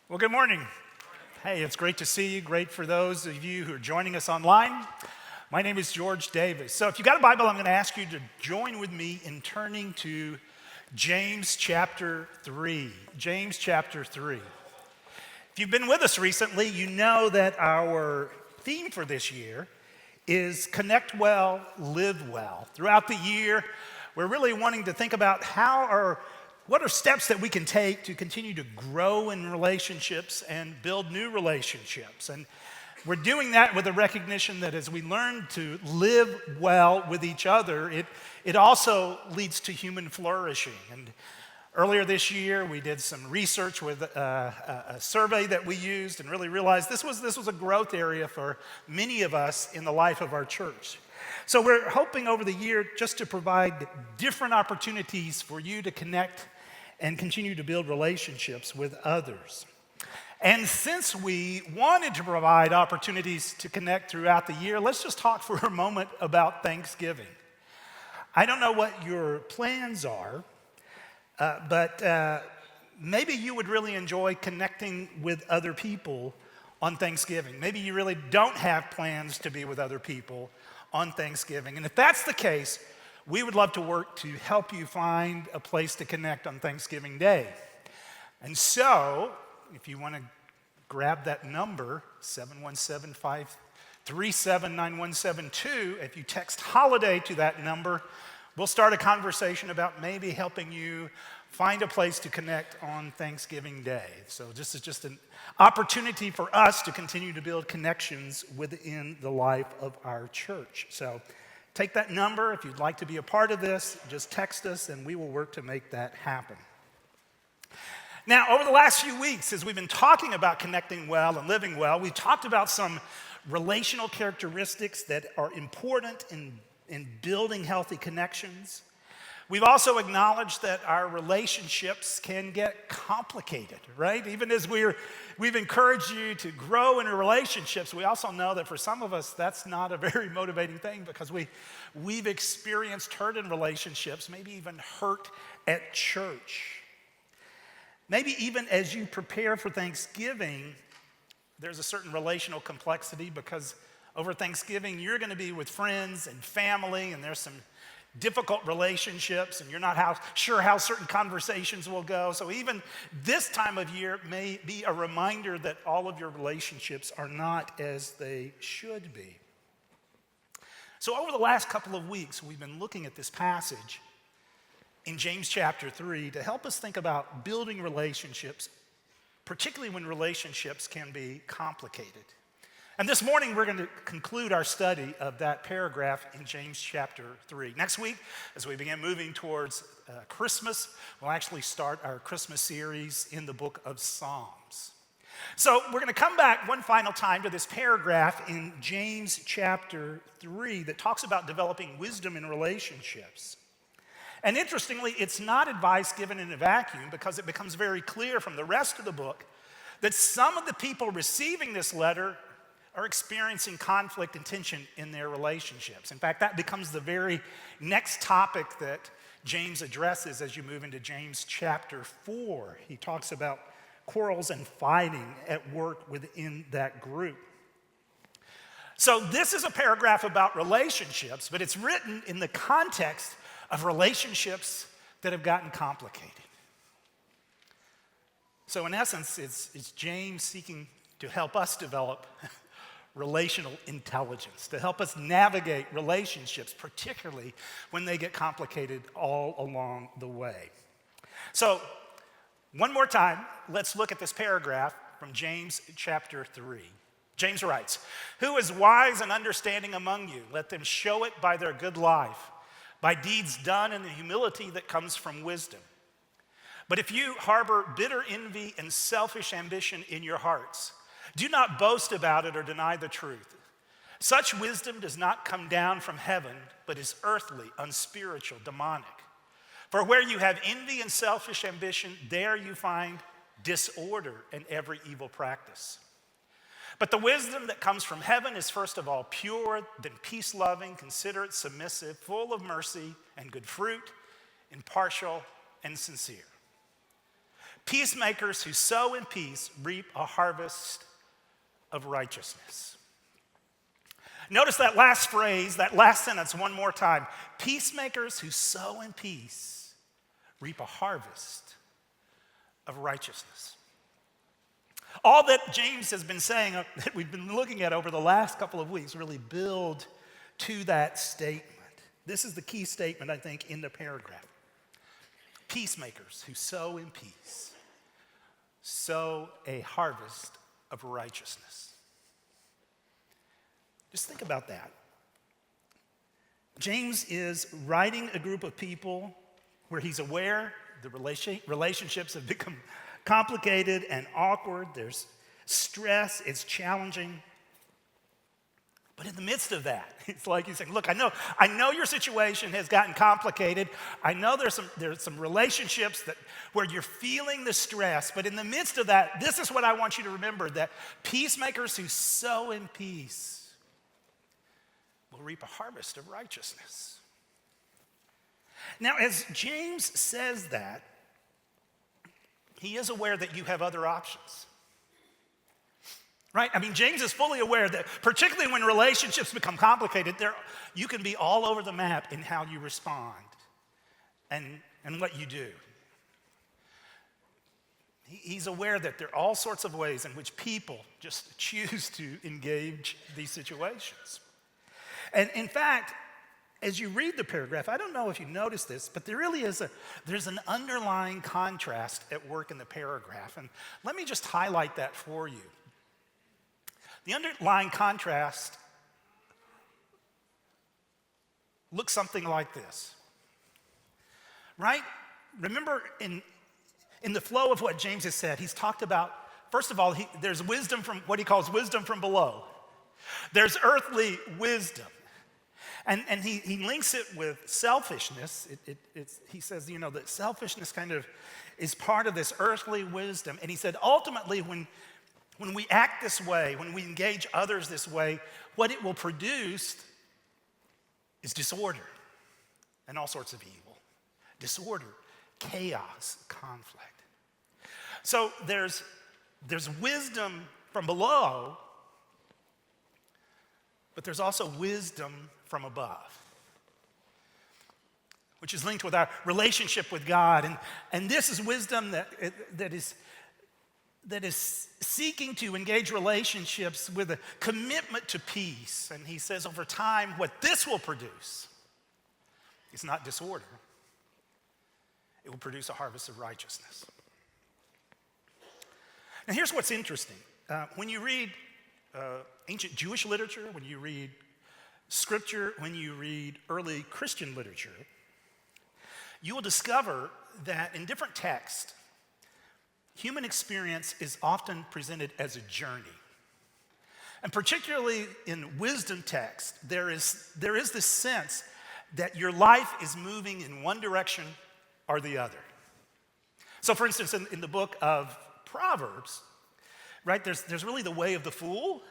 Well, good morning. Hey, it's great to see you. Great for those of you who are joining us online. My name is George Davis. So if you've got a Bible, I'm going to ask you to join with me in turning to James chapter 3. James chapter 3. If you've been with us recently, you know that our theme for this year is Connect Well, Live Well. Throughout the year, we're really wanting to think about what are steps that we can take to continue to grow in relationships and build new relationships? And we're doing that with a recognition that as we learn to live well with each other, it also leads to human flourishing. And earlier this year, we did some research with a survey that we used and really realized this was a growth area for many of us in the life of our church. So we're hoping over the year just to provide different opportunities for you to connect and continue to build relationships with others. And since we wanted to provide opportunities to connect throughout the year, let's just talk for a moment about Thanksgiving. I don't know what your plans are, but maybe you would really enjoy connecting with other people on Thanksgiving. Maybe you really don't have plans to be with other people on Thanksgiving. And if that's the case, we would love to work to help you find a place to connect on Thanksgiving Day. And so, if you want to grab that number, 717-537-9172, if you text holiday to that number, we'll start a conversation about maybe helping you find a place to connect on Thanksgiving Day. So this is just an opportunity for us to continue to build connections within the life of our church. So take that number. If you'd like to be a part of this, just text us and we will work to make that happen. Now, over the last few weeks, as we've been talking about connecting well and living well, we've talked about some relational characteristics that are important in building healthy connections. We've also acknowledged that our relationships can get complicated, right? Even as we've encouraged you to grow in your relationships, we also know that for some of us, that's not a very motivating thing because we've experienced hurt in relationships, maybe even hurt at church. Maybe even as you prepare for Thanksgiving, there's a certain relational complexity because over Thanksgiving, you're going to be with friends and family, and there's some difficult relationships, and you're not sure how certain conversations will go. So even this time of year may be a reminder that all of your relationships are not as they should be. So over the last couple of weeks, we've been looking at this passage in James chapter 3 to help us think about building relationships, particularly when relationships can be complicated. And this morning, we're going to conclude our study of that paragraph in James chapter 3. Next week, as we begin moving towards Christmas, we'll actually start our Christmas series in the book of Psalms. So we're going to come back one final time to this paragraph in James chapter 3 that talks about developing wisdom in relationships. And interestingly, it's not advice given in a vacuum because it becomes very clear from the rest of the book that some of the people receiving this letter are experiencing conflict and tension in their relationships. In fact, that becomes the very next topic that James addresses as you move into James chapter 4. He talks about quarrels and fighting at work within that group. So this is a paragraph about relationships, but it's written in the context of relationships that have gotten complicated. So in essence, it's James seeking to help us develop relational intelligence, to help us navigate relationships, particularly when they get complicated all along the way. So, one more time, let's look at this paragraph from James chapter 3. James writes, "Who is wise and understanding among you? Let them show it by their good life, by deeds done in the humility that comes from wisdom. But if you harbor bitter envy and selfish ambition in your hearts, do not boast about it or deny the truth. Such wisdom does not come down from heaven, but is earthly, unspiritual, demonic. For where you have envy and selfish ambition, there you find disorder and every evil practice. But the wisdom that comes from heaven is first of all pure, then peace-loving, considerate, submissive, full of mercy and good fruit, impartial and sincere. Peacemakers who sow in peace reap a harvest of righteousness. Notice that last phrase, that last sentence one more time. Peacemakers who sow in peace reap a harvest of righteousness. All that James has been saying, that we've been looking at over the last couple of weeks, really build to that statement. This is the key statement, I think, in the paragraph. Peacemakers who sow in peace sow a harvest of righteousness. Just think about that. James is writing a group of people where he's aware the relationships have become complicated and awkward. There's stress, it's challenging. But in the midst of that, it's like he's saying, look, I know your situation has gotten complicated. I know there's some relationships where you're feeling the stress, but in the midst of that, this is what I want you to remember, that peacemakers who sow in peace will reap a harvest of righteousness. Now, as James says that, he is aware that you have other options. Right? I mean, James is fully aware that particularly when relationships become complicated, you can be all over the map in how you respond and what you do. He's aware that there are all sorts of ways in which people just choose to engage these situations. And in fact, as you read the paragraph, I don't know if you noticed this, but there really is there's an underlying contrast at work in the paragraph. And let me just highlight that for you. The underlying contrast looks something like this, right? Remember in the flow of what James has said, he's talked about, first of all, there's wisdom from what he calls wisdom from below. There's earthly wisdom. And he links it with selfishness. He says, that selfishness kind of is part of this earthly wisdom. And he said, ultimately, when we act this way, when we engage others this way, what it will produce is disorder and all sorts of evil. Disorder, chaos, conflict. So there's wisdom from below, but there's also wisdom from above, which is linked with our relationship with God. And this is wisdom that is seeking to engage relationships with a commitment to peace. And he says over time, what this will produce is not disorder. It will produce a harvest of righteousness. Now here's what's interesting. When you read ancient Jewish literature, when you read Scripture, when you read early Christian literature, you will discover that in different texts, human experience is often presented as a journey. And particularly in wisdom text, there is this sense that your life is moving in one direction or the other. So for instance, in the book of Proverbs, right, there's really the way of the fool,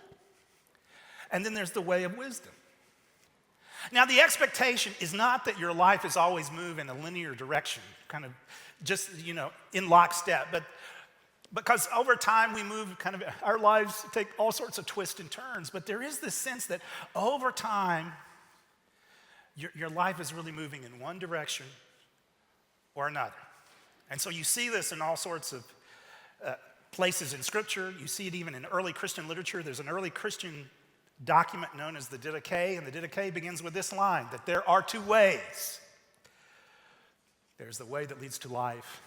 and then there's the way of wisdom. Now, the expectation is not that your life is always moving in a linear direction, kind of just, in lockstep, but because over time we move our lives take all sorts of twists and turns, but there is this sense that over time, your life is really moving in one direction or another. And so you see this in all sorts of places in Scripture. You see it even in early Christian literature. There's an early Christian document known as the Didache, and the Didache begins with this line, that there are two ways. There's the way that leads to life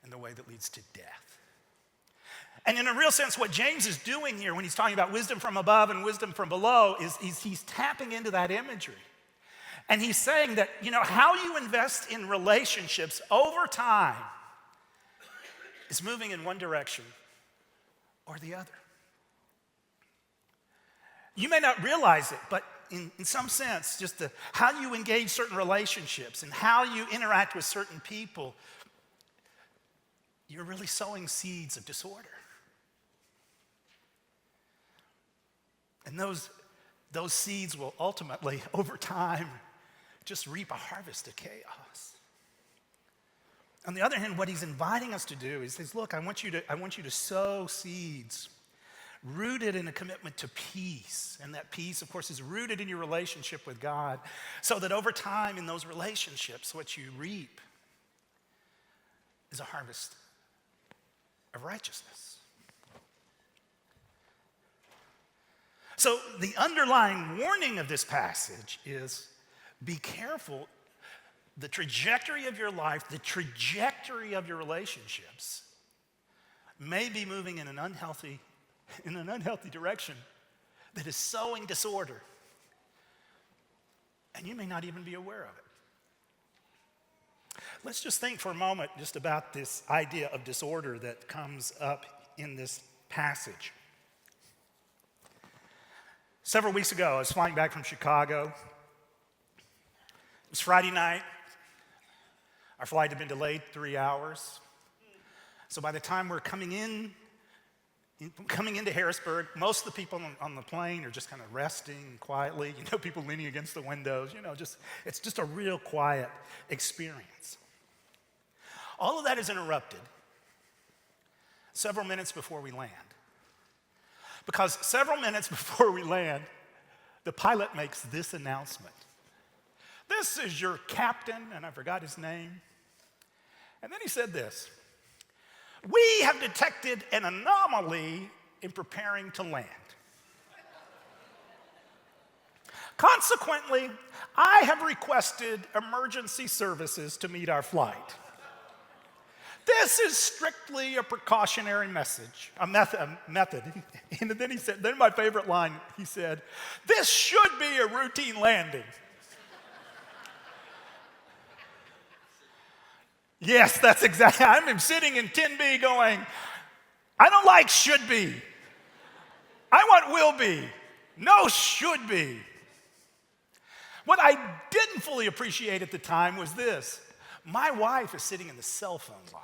and the way that leads to death. And in a real sense, what James is doing here when he's talking about wisdom from above and wisdom from below is he's tapping into that imagery. And he's saying that, how you invest in relationships over time is moving in one direction or the other. You may not realize it, but in some sense, just how you engage certain relationships and how you interact with certain people, you're really sowing seeds of disorder. And those seeds will ultimately, over time, just reap a harvest of chaos. On the other hand, what he's inviting us to do is, he says, look, I want you to sow seeds rooted in a commitment to peace. And that peace, of course, is rooted in your relationship with God, so that over time in those relationships, what you reap is a harvest of righteousness. So the underlying warning of this passage is, be careful. The trajectory of your life, the trajectory of your relationships may be moving in an unhealthy direction that is sowing disorder. And you may not even be aware of it. Let's just think for a moment just about this idea of disorder that comes up in this passage. Several weeks ago, I was flying back from Chicago. It was Friday night. Our flight had been delayed 3 hours. So by the time we're coming into Harrisburg, most of the people on the plane are just kind of resting quietly. You know, people leaning against the windows. You know, it's just a real quiet experience. All of that is interrupted several minutes before we land. Because several minutes before we land, the pilot makes this announcement. This is your captain, and I forgot his name. And then he said this: we have detected an anomaly in preparing to land. Consequently, I have requested emergency services to meet our flight. This is strictly a precautionary method. And then he said, then my favorite line, he said, this should be a routine landing. Yes, that's exactly. I'm sitting in 10B going, I don't like should be. I want will be. No should be. What I didn't fully appreciate at the time was this. My wife is sitting in the cell phone lot.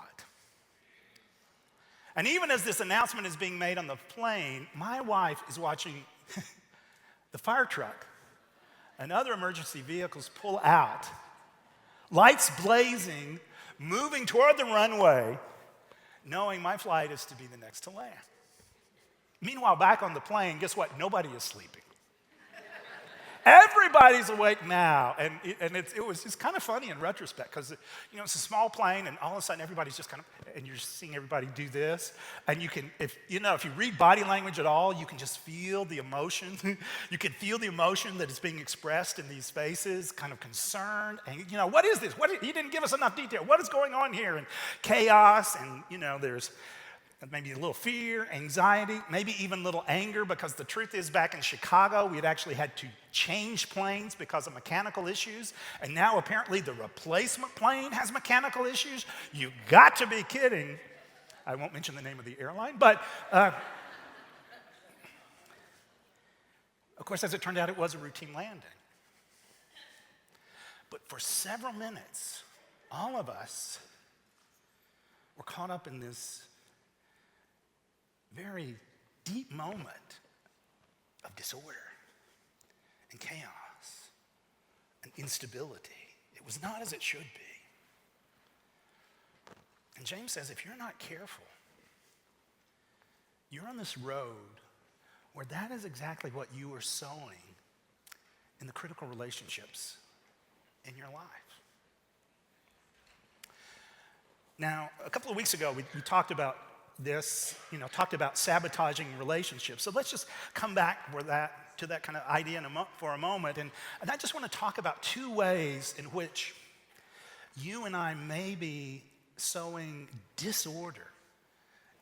And even as this announcement is being made on the plane, my wife is watching the fire truck and other emergency vehicles pull out, lights blazing, moving toward the runway, knowing my flight is to be the next to land. Meanwhile, back on the plane, guess what? Nobody is sleeping. Everybody's awake now. And it was just kind of funny in retrospect because, it's a small plane and all of a sudden everybody's just kind of, and you're seeing everybody do this. And you can, if you read body language at all, you can just feel the emotion. You can feel the emotion that is being expressed in these faces, kind of concerned. And, what is this? He didn't give us enough detail. What is going on here? And chaos and, there's maybe a little fear, anxiety, maybe even a little anger, because the truth is back in Chicago, we had actually had to change planes because of mechanical issues. And now apparently the replacement plane has mechanical issues. You got to be kidding. I won't mention the name of the airline, but of course, as it turned out, it was a routine landing. But for several minutes, all of us were caught up in this very deep moment of disorder and chaos and instability. It was not as it should be. And James says, if you're not careful, you're on this road where that is exactly what you are sowing in the critical relationships in your life. Now, a couple of weeks ago, we talked about this, talked about sabotaging relationships. So let's just come back to that kind of idea for a moment. And I just want to talk about two ways in which you and I may be sowing disorder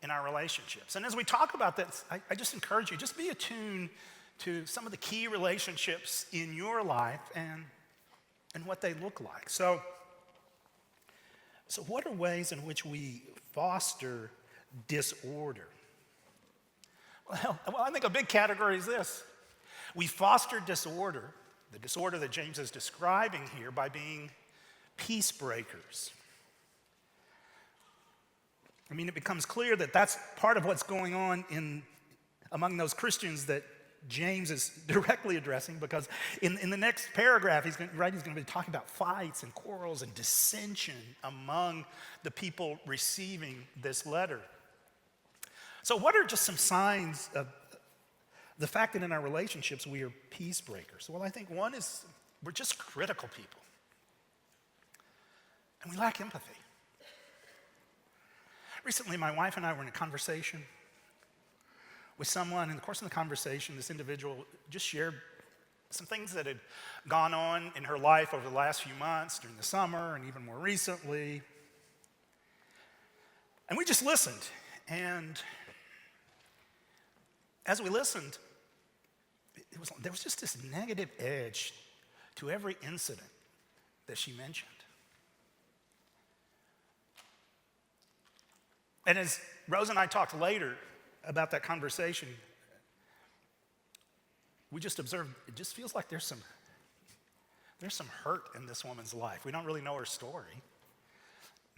in our relationships. And as we talk about this, I just encourage you, just be attuned to some of the key relationships in your life and what they look like. So what are ways in which we foster disorder? Well, I think a big category is this. We foster disorder, the disorder that James is describing here, by being peace breakers. It becomes clear that that's part of what's going on among those Christians that James is directly addressing, because in the next paragraph, he's going to be talking about fights and quarrels and dissension among the people receiving this letter. So what are just some signs of the fact that in our relationships we are peace breakers? Well, I think one is we're just critical people. And we lack empathy. Recently, my wife and I were in a conversation with someone. In the course of the conversation, this individual just shared some things that had gone on in her life over the last few months, during the summer, and even more recently. And we just listened. And as we listened, there was just this negative edge to every incident that she mentioned. And as Rose and I talked later about that conversation, we just observed it just feels like there's some hurt in this woman's life. We don't really know her story.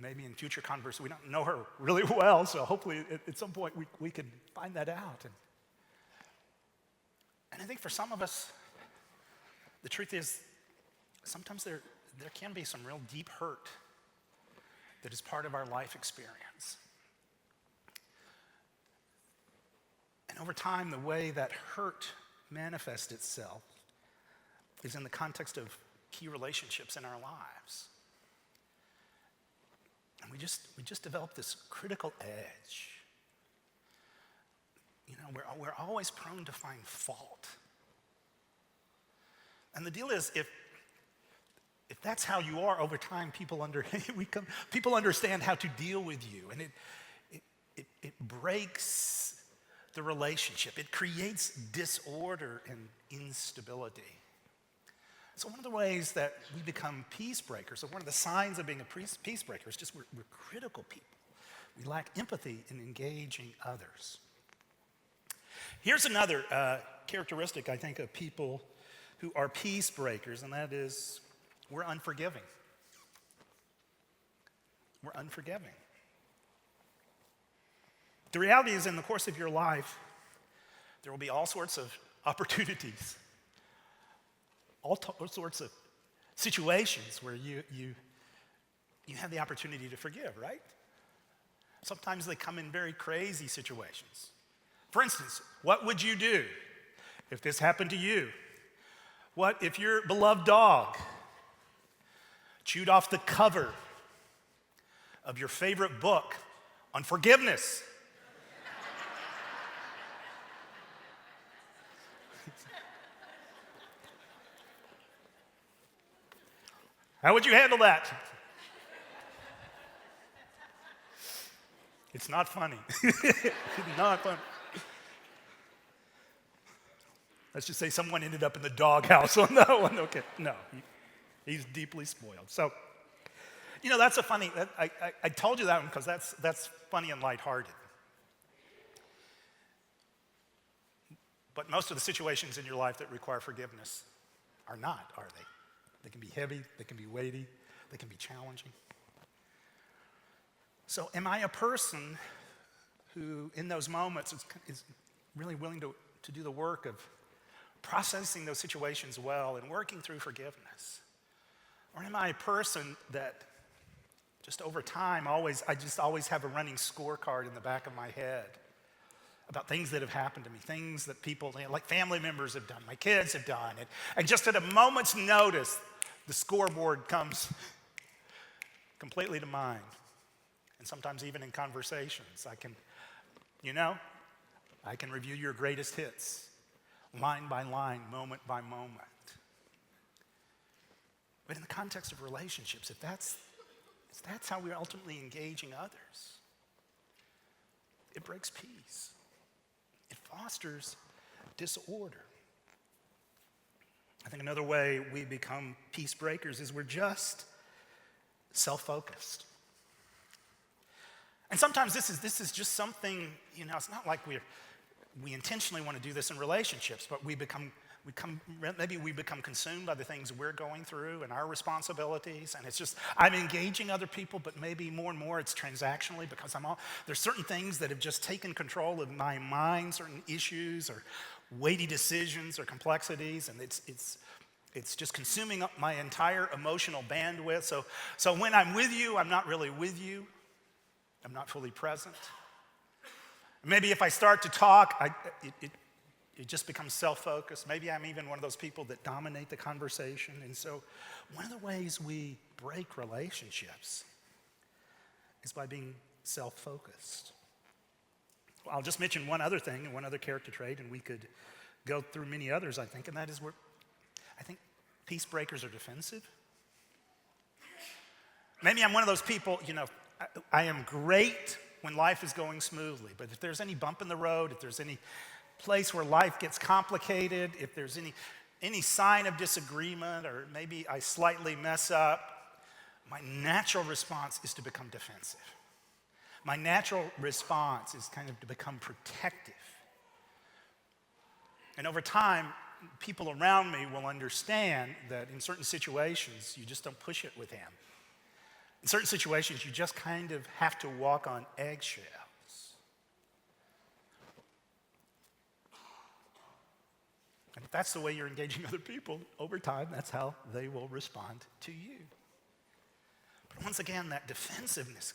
Maybe in future conversations, we don't know her really well, so hopefully at some point we could find that out. And I think for some of us, the truth is sometimes there can be some real deep hurt that is part of our life experience. And over time, the way that hurt manifests itself is in the context of key relationships in our lives. And we just develop this critical edge. You know, we're always prone to find fault. And the deal is, if that's how you are over time, people understand how to deal with you, and it breaks the relationship. It creates disorder and instability. So one of the ways that we become peace breakers, or one of the signs of being a peace breaker, is just we're critical people. We lack empathy in engaging others. Here's another characteristic, I think, of people who are peace breakers, and that is we're unforgiving. We're unforgiving. The reality is, in the course of your life, there will be all sorts of opportunities, all sorts of situations where you have the opportunity to forgive, right? Sometimes they come in very crazy situations. For instance, what would you do if this happened to you? What if your beloved dog chewed off the cover of your favorite book on forgiveness? How would you handle that? It's not funny. It's not funny. Let's just say someone ended up in the doghouse on that one. Okay, no, he's deeply spoiled. So, you know, that's a funny, I told you that one because that's funny and lighthearted. But most of the situations in your life that require forgiveness are not, are they? They can be heavy, they can be weighty, they can be challenging. So am I a person who, in those moments, is really willing to do the work of processing those situations well and working through forgiveness? Or am I a person that just over time, I just always have a running scorecard in the back of my head about things that have happened to me, things that people, like family members have done, my kids have done, and just at a moment's notice, the scoreboard comes completely to mind. And sometimes even in conversations, I can review your greatest hits, line by line, moment by moment. But in the context of relationships, if that's how we're ultimately engaging others, it breaks peace. It fosters disorder. I think another way we become peace breakers is we're just self-focused. And sometimes this is just something, it's not like we intentionally want to do this in relationships, but maybe we become consumed by the things we're going through and our responsibilities, and it's just, I'm engaging other people, but maybe more and more it's transactionally because there's certain things that have just taken control of my mind, certain issues or weighty decisions or complexities, and it's just consuming up my entire emotional bandwidth. So when I'm with you, I'm not really with you. I'm not fully present. Maybe if I start to talk, it just becomes self-focused. Maybe I'm even one of those people that dominate the conversation. And so one of the ways we break relationships is by being self-focused. Well, I'll just mention one other thing and one other character trait, and we could go through many others, I think, and that is where I think peace breakers are defensive. Maybe I'm one of those people, I am great when life is going smoothly, but if there's any bump in the road, if there's any place where life gets complicated, if there's any sign of disagreement, or maybe I slightly mess up, my natural response is to become defensive. My natural response is kind of to become protective. And over time, people around me will understand that in certain situations, you just don't push it with him. In certain situations, you just kind of have to walk on eggshells. And if that's the way you're engaging other people, over time, that's how they will respond to you. But once again, that defensiveness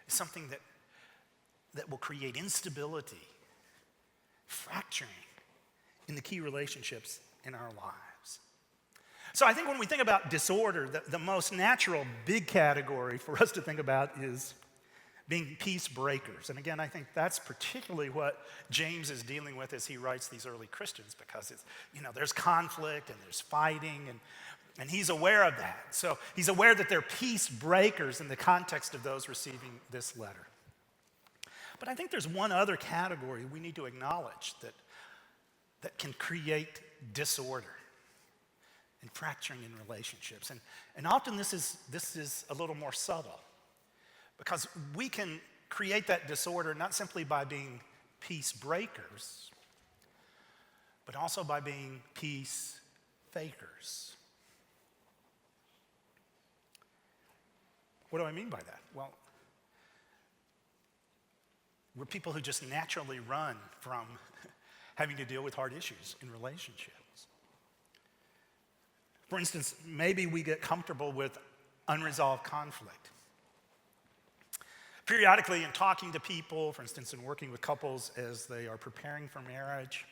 is something that will create instability, fracturing in the key relationships in our lives. So I think when we think about disorder, the most natural big category for us to think about is being peace breakers. And again, I think that's particularly what James is dealing with as he writes these early Christians, because it's, there's conflict and there's fighting, and he's aware of that. So he's aware that they're peace breakers in the context of those receiving this letter. But I think there's one other category we need to acknowledge that can create disorder and fracturing in relationships. And often this is a little more subtle, because we can create that disorder not simply by being peace breakers, but also by being peace fakers. What do I mean by that? Well, we're people who just naturally run from having to deal with hard issues in relationships. For instance, maybe we get comfortable with unresolved conflict. Periodically, in talking to people, for instance, in working with couples as they are preparing for marriage,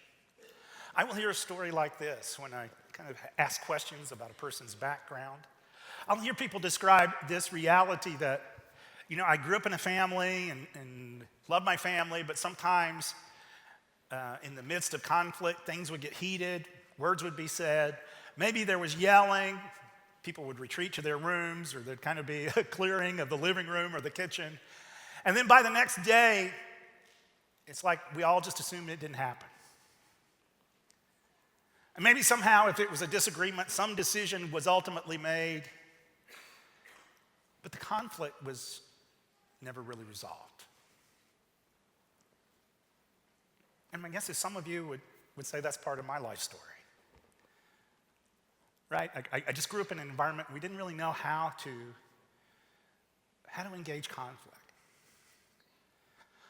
I will hear a story like this when I kind of ask questions about a person's background. I'll hear people describe this reality that, I grew up in a family and love my family, but sometimes in the midst of conflict, things would get heated, words would be said. Maybe there was yelling, people would retreat to their rooms, or there'd kind of be a clearing of the living room or the kitchen. And then by the next day, it's like we all just assumed it didn't happen. And maybe somehow, if it was a disagreement, some decision was ultimately made, but the conflict was never really resolved. And my guess is some of you would say that's part of my life story. Right? I just grew up in an environment we didn't really know how to engage conflict.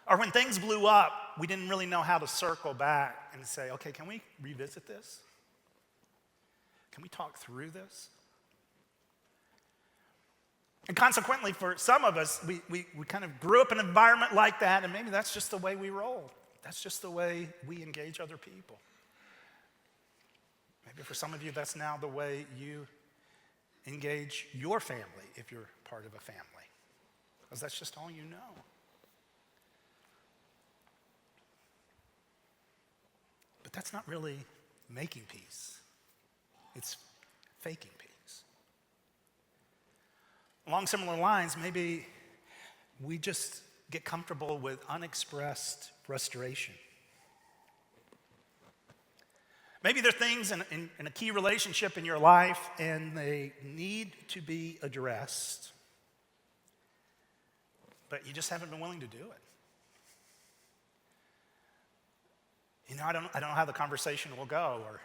Or when things blew up, we didn't really know how to circle back and say, okay, can we revisit this? Can we talk through this? And consequently, for some of us, we kind of grew up in an environment like that, and maybe that's just the way we roll. That's just the way we engage other people. Maybe for some of you, that's now the way you engage your family if you're part of a family, because that's just all you know. But that's not really making peace. It's faking peace. Along similar lines, maybe we just get comfortable with unexpressed frustration. Maybe there are things in a key relationship in your life, and they need to be addressed, but you just haven't been willing to do it. I don't know how the conversation will go, or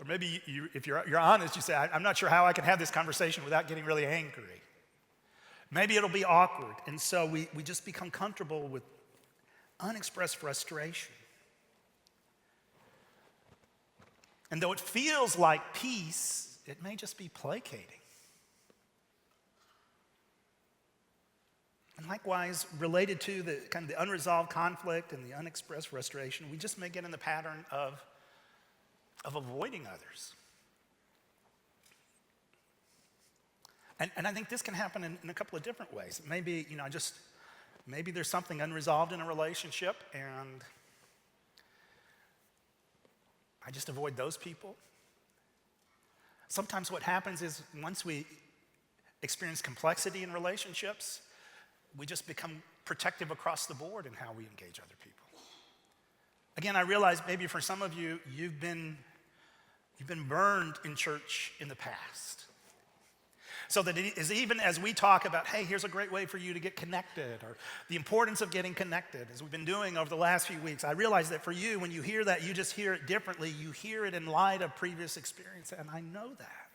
maybe if you're honest, you say, I'm not sure how I can have this conversation without getting really angry. Maybe it'll be awkward, and so we just become comfortable with unexpressed frustration. And though it feels like peace, it may just be placating. And likewise, related to the kind of the unresolved conflict and the unexpressed frustration, we just may get in the pattern of avoiding others. And I think this can happen in a couple of different ways. Maybe, maybe there's something unresolved in a relationship and I just avoid those people. Sometimes what happens is once we experience complexity in relationships, we just become protective across the board in how we engage other people. Again, I realize maybe for some of you, you've been burned in church in the past. So that it is even as we talk about, hey, here's a great way for you to get connected, or the importance of getting connected, as we've been doing over the last few weeks, I realize that for you, when you hear that, you just hear it differently. You hear it in light of previous experience, and I know that.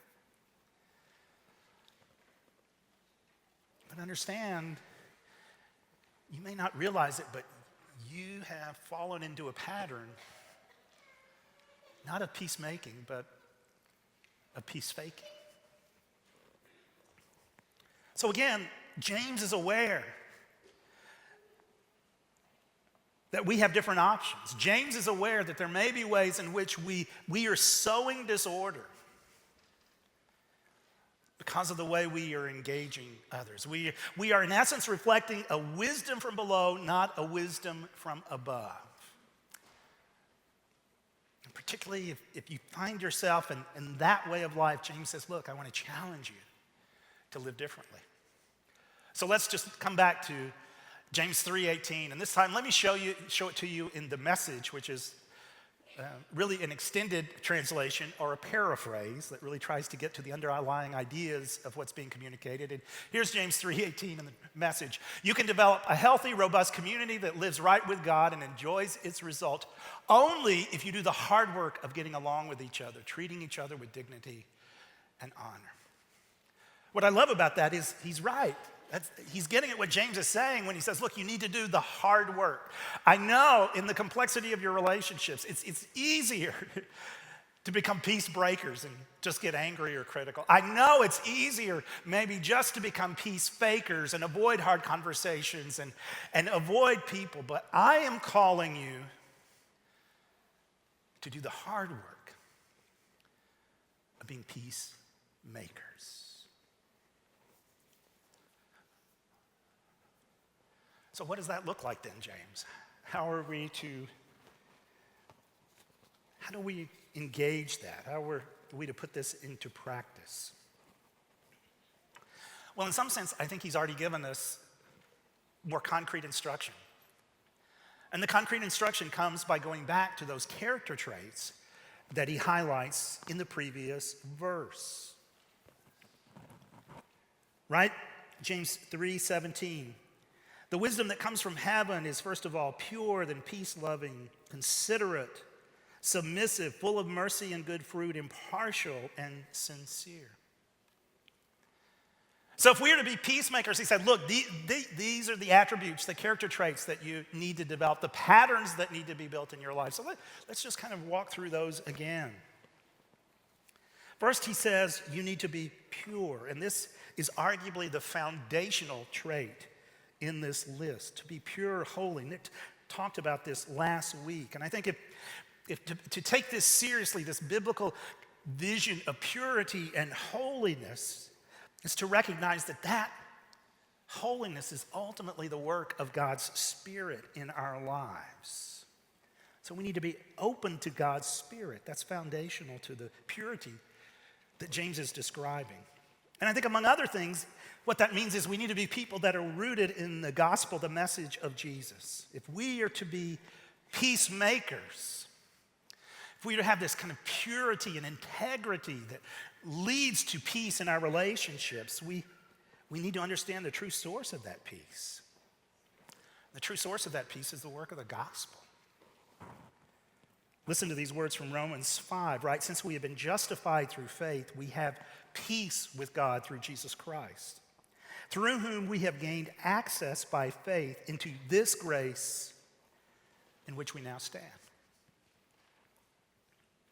But understand, you may not realize it, but you have fallen into a pattern, not of peacemaking, but of peace faking. So again, James is aware that we have different options. James is aware that there may be ways in which we are sowing disorder because of the way we are engaging others. We are in essence reflecting a wisdom from below, not a wisdom from above. And particularly if you find yourself in that way of life, James says, look, I want to challenge you to live differently. So let's just come back to James 3:18, and this time let me show it to you in the Message, which is really an extended translation or a paraphrase that really tries to get to the underlying ideas of what's being communicated. And here's James 3:18 in the Message. You can develop a healthy, robust community that lives right with God and enjoys its result only if you do the hard work of getting along with each other, treating each other with dignity and honor. What I love about that is he's right. He's getting at what James is saying when he says, look, you need to do the hard work. I know in the complexity of your relationships, it's easier to become peace breakers and just get angry or critical. I know it's easier maybe just to become peace fakers and avoid hard conversations and avoid people. But I am calling you to do the hard work of being peacemakers. So what does that look like then, James? How do we engage that? How are we to put this into practice? Well, in some sense, I think he's already given us more concrete instruction. And the concrete instruction comes by going back to those character traits that he highlights in the previous verse. Right? James 3:17. The wisdom that comes from heaven is first of all pure, then peace-loving, considerate, submissive, full of mercy and good fruit, impartial and sincere. So if we are to be peacemakers, he said, look, these are the attributes, the character traits that you need to develop, the patterns that need to be built in your life. So let's just kind of walk through those again. First, he says you need to be pure, and this is arguably the foundational trait in this list, to be pure, holy. Nick talked about this last week. And I think if to take this seriously, this biblical vision of purity and holiness, is to recognize that holiness is ultimately the work of God's Spirit in our lives. So we need to be open to God's Spirit. That's foundational to the purity that James is describing. And I think among other things, what that means is we need to be people that are rooted in the gospel, the message of Jesus. If we are to be peacemakers, if we are to have this kind of purity and integrity that leads to peace in our relationships, we need to understand the true source of that peace. The true source of that peace is the work of the gospel. Listen to these words from Romans 5, right? Since we have been justified through faith, we have peace with God through Jesus Christ, through whom we have gained access by faith into this grace in which we now stand.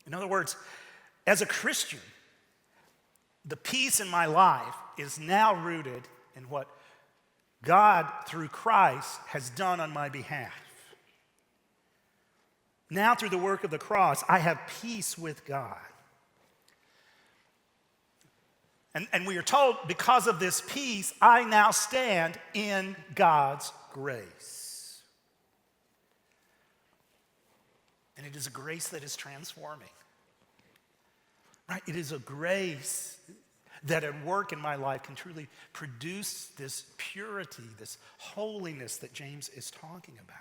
In other words, as a Christian, the peace in my life is now rooted in what God, through Christ, has done on my behalf. Now, through the work of the cross, I have peace with God. And we are told, because of this peace, I now stand in God's grace. And it is a grace that is transforming. Right? It is a grace that at work in my life can truly produce this purity, this holiness that James is talking about.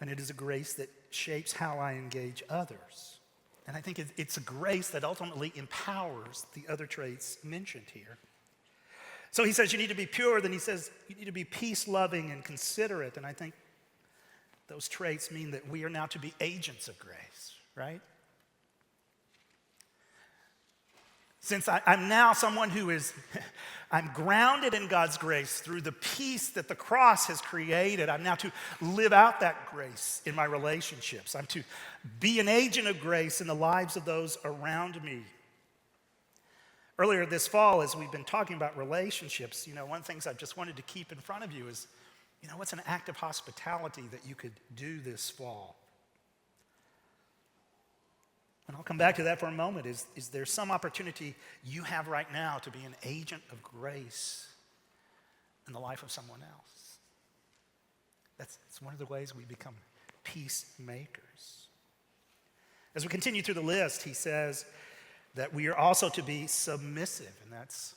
And it is a grace that shapes how I engage others. And I think it's a grace that ultimately empowers the other traits mentioned here. So he says you need to be pure, then he says you need to be peace-loving and considerate. And I think those traits mean that we are now to be agents of grace, right? Since I'm now someone who is, I'm grounded in God's grace through the peace that the cross has created, I'm now to live out that grace in my relationships. I'm to be an agent of grace in the lives of those around me. Earlier this fall, as we've been talking about relationships, one of the things I've just wanted to keep in front of you is, what's an act of hospitality that you could do this fall? And I'll come back to that for a moment. Is there some opportunity you have right now to be an agent of grace in the life of someone else? That's one of the ways we become peacemakers. As we continue through the list, he says that we are also to be submissive, and that's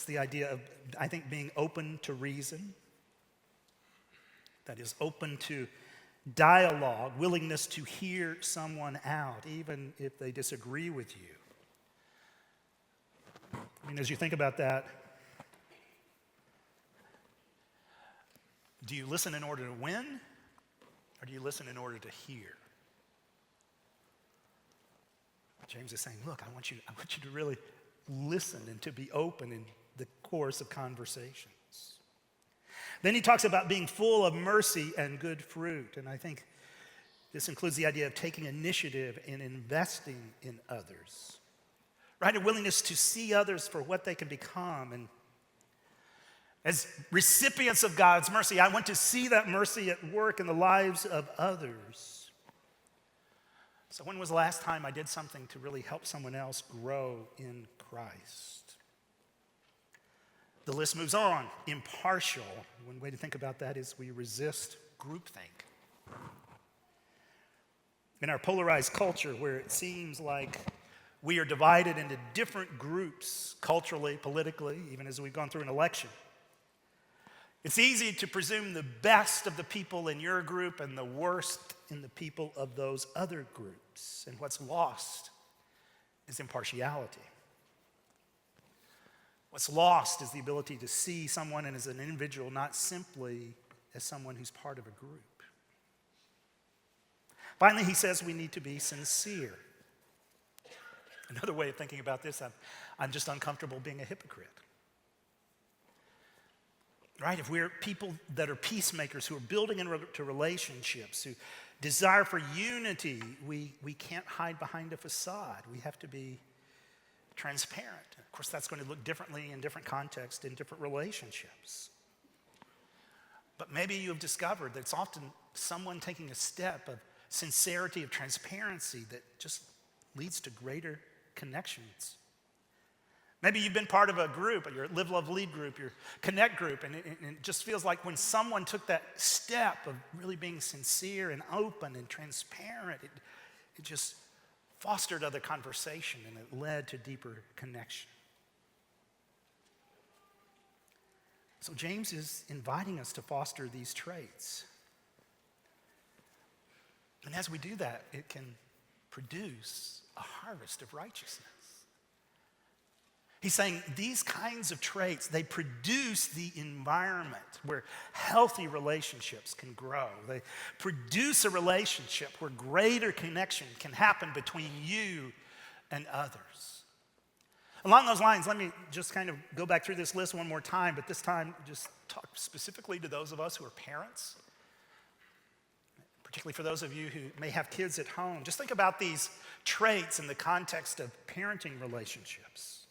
the idea of, I think, being open to reason. That is, open to dialogue, willingness to hear someone out, even if they disagree with you. As you think about that, do you listen in order to win, or do you listen in order to hear? James is saying, look, I want you to really listen and to be open in the course of conversations. Then he talks about being full of mercy and good fruit. And I think this includes the idea of taking initiative in investing in others. Right? A willingness to see others for what they can become. And as recipients of God's mercy, I want to see that mercy at work in the lives of others. So when was the last time I did something to really help someone else grow in Christ? The list moves on. Impartial. One way to think about that is we resist groupthink. In our polarized culture, where it seems like we are divided into different groups, culturally, politically, even as we've gone through an election, it's easy to presume the best of the people in your group and the worst in the people of those other groups. And what's lost is impartiality. What's lost is the ability to see someone as an individual, not simply as someone who's part of a group. Finally, he says we need to be sincere. Another way of thinking about this, I'm just uncomfortable being a hypocrite. Right? If we're people that are peacemakers, who are building into relationships, who desire for unity, we can't hide behind a facade. We have to be transparent. Of course, that's going to look differently in different contexts, in different relationships. But maybe you have discovered that it's often someone taking a step of sincerity, of transparency, that just leads to greater connections. Maybe you've been part of a group, your Live, Love, Lead group, your Connect group, and it just feels like when someone took that step of really being sincere and open and transparent, it just fostered other conversation, and it led to deeper connection. So James is inviting us to foster these traits. And as we do that, it can produce a harvest of righteousness. He's saying these kinds of traits, they produce the environment where healthy relationships can grow. They produce a relationship where greater connection can happen between you and others. Along those lines, let me just kind of go back through this list one more time, but this time just talk specifically to those of us who are parents. particularly for those of you who may have kids at home, just think about these traits in the context of parenting relationships.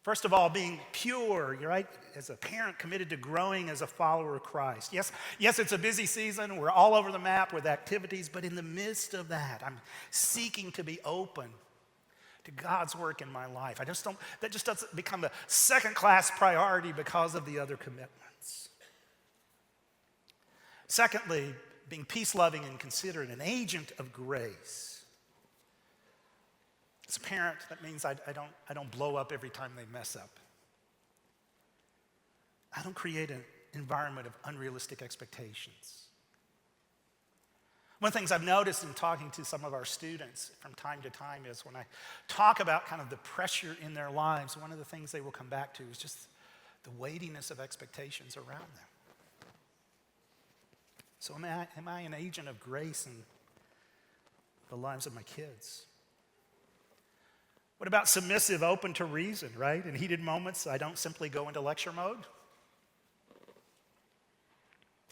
First of all, being pure, you're right, as a parent committed to growing as a follower of Christ. Yes, it's a busy season. We're all over the map with activities, but in the midst of that, I'm seeking to be open to God's work in my life. That just doesn't become a second-class priority because of the other commitments. Secondly, being peace-loving and considerate, an agent of grace. As a parent, that means I don't blow up every time they mess up. I don't create an environment of unrealistic expectations. One of the things I've noticed in talking to some of our students from time to time is when I talk about kind of the pressure in their lives, one of the things they will come back to is just the weightiness of expectations around them. So am I an agent of grace in the lives of my kids? What about submissive, open to reason, right? In heated moments, I don't simply go into lecture mode.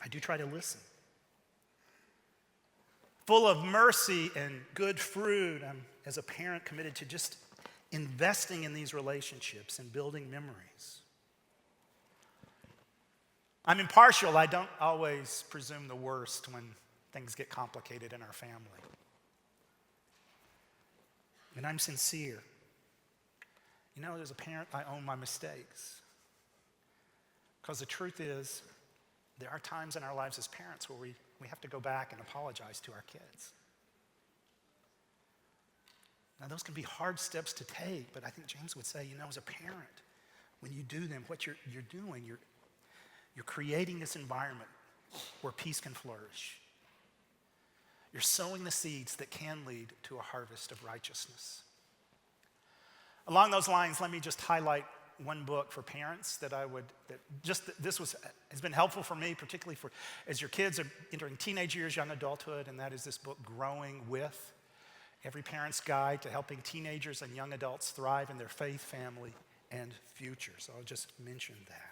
I do try to listen. Full of mercy and good fruit, I'm, as a parent, committed to just investing in these relationships and building memories. I'm impartial. I don't always presume the worst when things get complicated in our family. And I'm sincere. You know, as a parent, I own my mistakes. Because the truth is, there are times in our lives as parents where we have to go back and apologize to our kids. Now, those can be hard steps to take, but I think James would say, you know, as a parent, when you do them, what you're doing, you're creating this environment where peace can flourish. You're sowing the seeds that can lead to a harvest of righteousness. Along those lines, let me just highlight one book for parents has been helpful for me, particularly for as your kids are entering teenage years, young adulthood, and that is this book, Growing With, Every Parent's Guide to Helping Teenagers and Young Adults Thrive in Their Faith, Family, and Future. So I'll just mention that.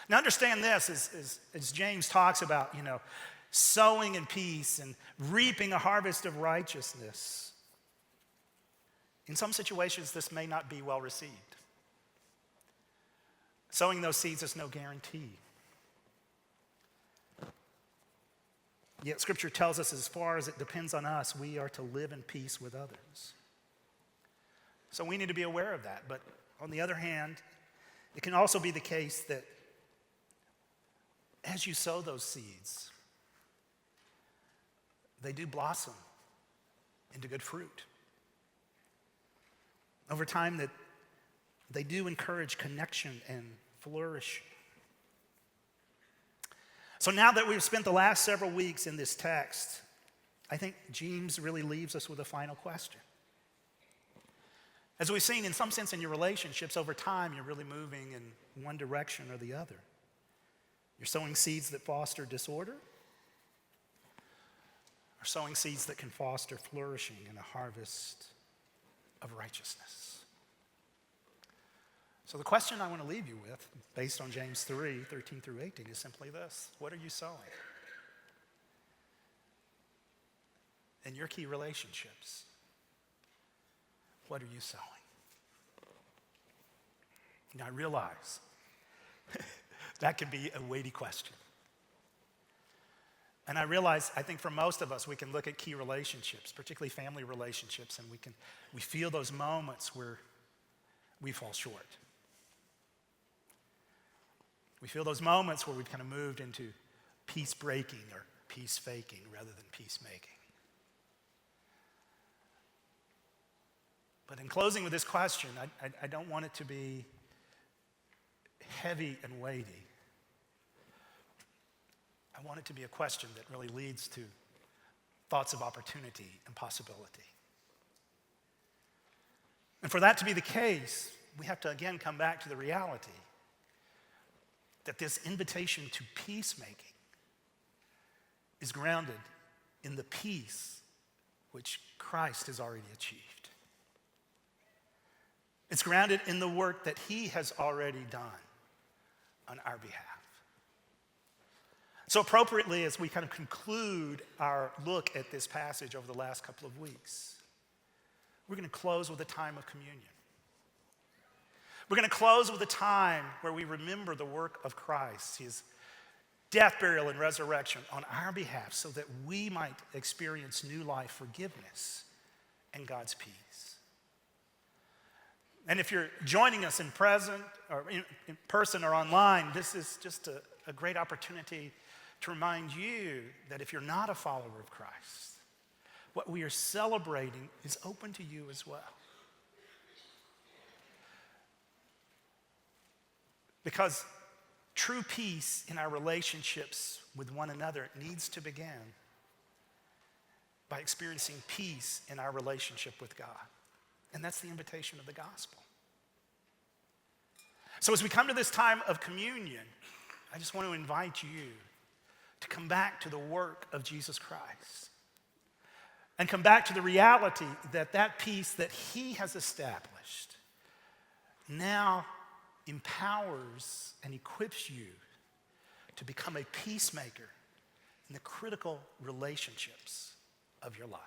Now understand this, as James talks about, you know, sowing in peace and reaping a harvest of righteousness. In some situations, this may not be well received. Sowing those seeds is no guarantee. Yet Scripture tells us as far as it depends on us, we are to live in peace with others. So we need to be aware of that. But on the other hand, it can also be the case that as you sow those seeds, they do blossom into good fruit. Over time, that they do encourage connection and flourish. So now that we've spent the last several weeks in this text, I think James really leaves us with a final question. As we've seen, in some sense, in your relationships, over time, you're really moving in one direction or the other. You're sowing seeds that foster disorder, or sowing seeds that can foster flourishing and a harvest of righteousness. So the question I want to leave you with, based on James 3:13 through 18, is simply this: what are you sowing? In your key relationships, what are you sowing? Now I realize that can be a weighty question. And I realize, I think for most of us, we can look at key relationships, particularly family relationships, and we feel those moments where we fall short. We feel those moments where we've kind of moved into peace breaking or peace faking rather than peacemaking. But in closing with this question, I don't want it to be heavy and weighty. I want it to be a question that really leads to thoughts of opportunity and possibility. And for that to be the case, we have to again come back to the reality that this invitation to peacemaking is grounded in the peace which Christ has already achieved. It's grounded in the work that he has already done on our behalf. So appropriately, as we kind of conclude our look at this passage over the last couple of weeks, we're going to close with a time of communion. We're going to close with a time where we remember the work of Christ, his death, burial, and resurrection on our behalf so that we might experience new life, forgiveness, and God's peace. And if you're joining us in person or online, this is just a great opportunity to remind you that if you're not a follower of Christ, what we are celebrating is open to you as well. Because true peace in our relationships with one another needs to begin by experiencing peace in our relationship with God. And that's the invitation of the gospel. So as we come to this time of communion, I just want to invite you to come back to the work of Jesus Christ and come back to the reality that that peace that he has established now empowers and equips you to become a peacemaker in the critical relationships of your life.